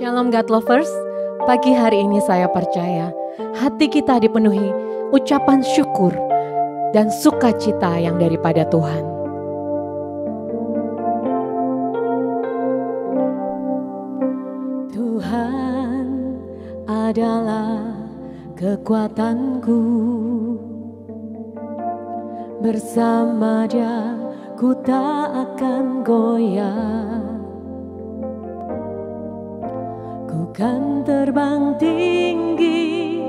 Shalom God Lovers, pagi hari ini saya percaya hati kita dipenuhi ucapan syukur dan sukacita yang daripada Tuhan. Tuhan adalah kekuatanku, bersama Dia ku tak akan goyah. Ku kan terbang tinggi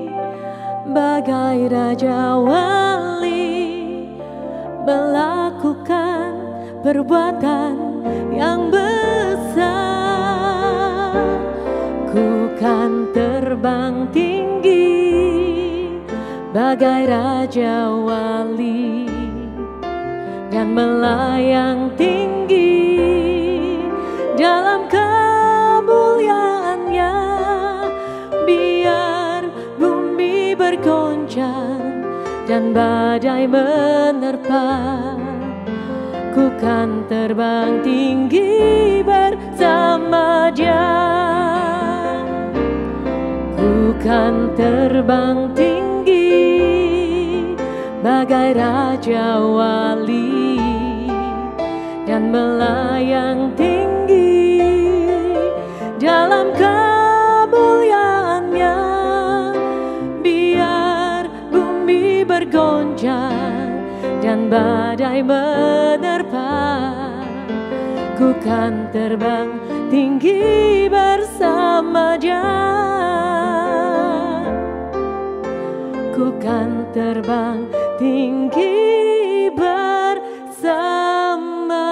bagai Raja Wali, melakukan perbuatan yang besar. Ku kan terbang tinggi bagai Raja Wali dan melayang tinggi dalam kemuliaannya, biar bumi bergoncang dan badai menerpa. Ku kan terbang tinggi bersama Dia. Ku kan terbang tinggi bagai Raja Wali dan melayang tinggi dalam kemuliaannya, biar bumi bergoncang dan badai menerpa. Ku kan terbang tinggi bersama Dia. Ku kan terbang tinggi bersama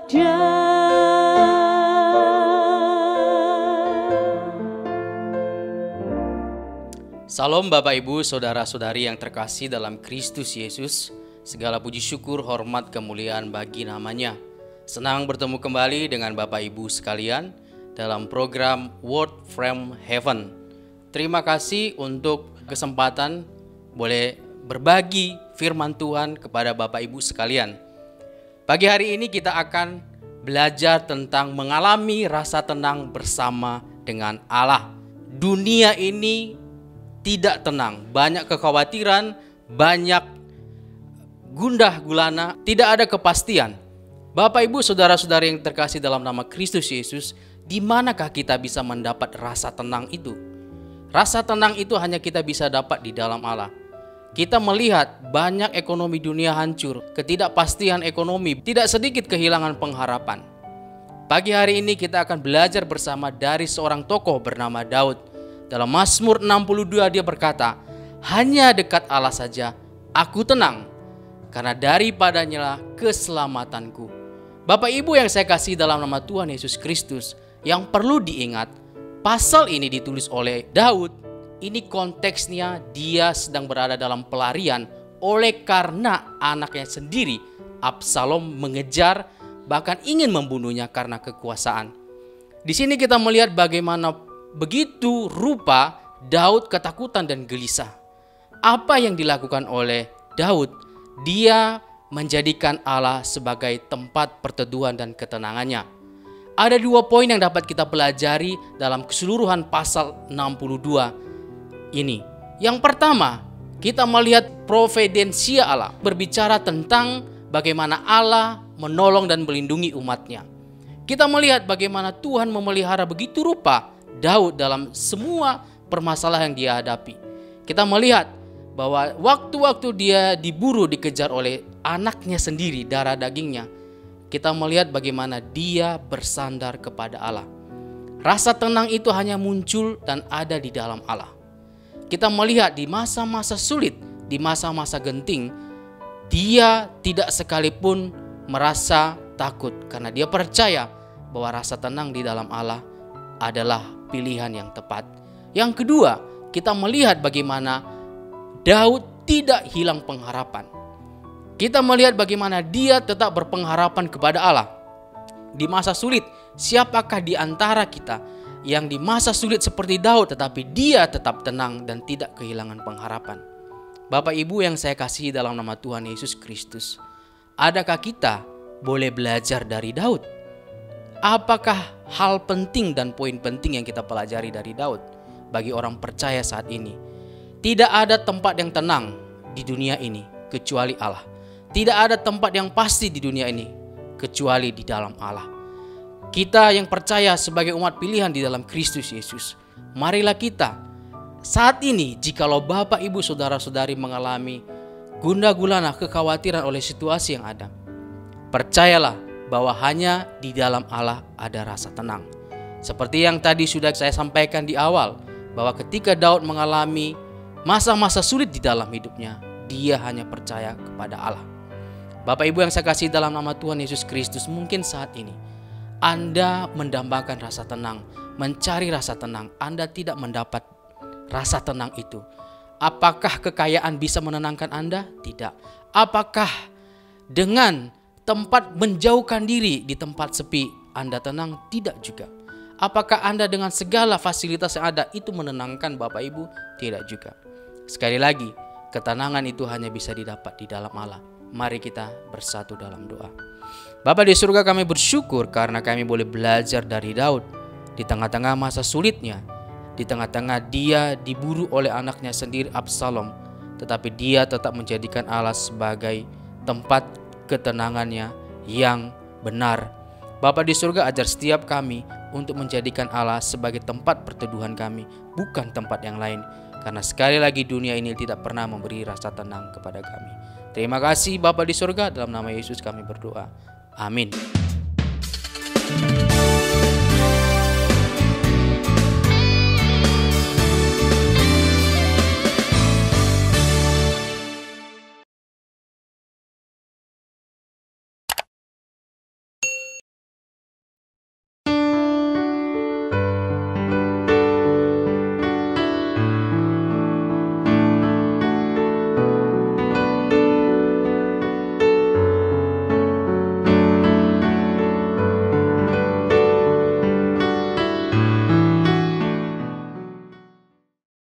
Dia. Salam Bapak Ibu, Saudara-saudari yang terkasih dalam Kristus Yesus. Segala puji syukur, hormat, kemuliaan bagi namanya. Senang bertemu kembali dengan Bapak Ibu sekalian dalam program Word from Heaven. Terima kasih untuk kesempatan boleh berbagi firman Tuhan kepada Bapak Ibu sekalian. Pagi hari ini kita akan belajar tentang mengalami rasa tenang bersama dengan Allah. Dunia ini tidak tenang, banyak kekhawatiran, banyak gundah gulana, tidak ada kepastian. Bapak Ibu, saudara-saudari yang terkasih dalam nama Kristus Yesus, di manakah kita bisa mendapat rasa tenang itu? Rasa tenang itu hanya kita bisa dapat di dalam Allah. Kita melihat banyak ekonomi dunia hancur, ketidakpastian ekonomi, tidak sedikit kehilangan pengharapan. Pagi hari ini kita akan belajar bersama dari seorang tokoh bernama Daud. Dalam Mazmur 62 dia berkata, "Hanya dekat Allah saja aku tenang, karena daripadanya lah keselamatanku." Bapak Ibu yang saya kasih dalam nama Tuhan Yesus Kristus, yang perlu diingat, pasal ini ditulis oleh Daud. Ini konteksnya dia sedang berada dalam pelarian oleh karena anaknya sendiri, Absalom, mengejar bahkan ingin membunuhnya karena kekuasaan. Di sini kita melihat bagaimana begitu rupa Daud ketakutan dan gelisah. Apa yang dilakukan oleh Daud? Dia menjadikan Allah sebagai tempat perteduhan dan ketenangannya. Ada 2 poin yang dapat kita pelajari dalam keseluruhan pasal 62 ini. Yang pertama, kita melihat providensia Allah, berbicara tentang bagaimana Allah menolong dan melindungi umatnya. Kita melihat bagaimana Tuhan memelihara begitu rupa Daud dalam semua permasalahan yang dia hadapi. Kita melihat bahwa waktu-waktu dia diburu, dikejar oleh anaknya sendiri, darah dagingnya, kita melihat bagaimana dia bersandar kepada Allah. Rasa tenang itu hanya muncul dan ada di dalam Allah. Kita melihat di masa-masa sulit, di masa-masa genting, dia tidak sekalipun merasa takut karena dia percaya bahwa rasa tenang di dalam Allah adalah pilihan yang tepat. Yang kedua, kita melihat bagaimana Daud tidak hilang pengharapan. Kita melihat bagaimana dia tetap berpengharapan kepada Allah. Di masa sulit, siapakah di antara kita yang di masa sulit seperti Daud tetapi dia tetap tenang dan tidak kehilangan pengharapan? Bapak Ibu yang saya kasihi dalam nama Tuhan Yesus Kristus, adakah kita boleh belajar dari Daud? Apakah hal penting dan poin penting yang kita pelajari dari Daud bagi orang percaya saat ini? Tidak ada tempat yang tenang di dunia ini kecuali Allah. Tidak ada tempat yang pasti di dunia ini kecuali di dalam Allah. Kita yang percaya sebagai umat pilihan di dalam Kristus Yesus, marilah kita saat ini, jikalau Bapak Ibu Saudara-saudari mengalami gundah gulana, kekhawatiran oleh situasi yang ada, percayalah bahwa hanya di dalam Allah ada rasa tenang. Seperti yang tadi sudah saya sampaikan di awal, bahwa ketika Daud mengalami masa-masa sulit di dalam hidupnya, dia hanya percaya kepada Allah. Bapak Ibu yang saya kasih dalam nama Tuhan Yesus Kristus, mungkin saat ini Anda mendambakan rasa tenang, mencari rasa tenang, Anda tidak mendapat rasa tenang itu. Apakah kekayaan bisa menenangkan Anda? Tidak. Apakah dengan tempat menjauhkan diri di tempat sepi Anda tenang? Tidak juga. Apakah Anda dengan segala fasilitas yang ada itu menenangkan Bapak Ibu? Tidak juga. Sekali lagi, ketenangan itu hanya bisa didapat di dalam Allah. Mari kita bersatu dalam doa. Bapa di surga, kami bersyukur karena kami boleh belajar dari Daud. Di tengah-tengah masa sulitnya, di tengah-tengah dia diburu oleh anaknya sendiri Absalom, tetapi dia tetap menjadikan Allah sebagai tempat ketenangannya yang benar. Bapa di surga, ajar setiap kami untuk menjadikan Allah sebagai tempat perteduhan kami, bukan tempat yang lain. Karena sekali lagi dunia ini tidak pernah memberi rasa tenang kepada kami. Terima kasih Bapa di surga, dalam nama Yesus kami berdoa. Amin.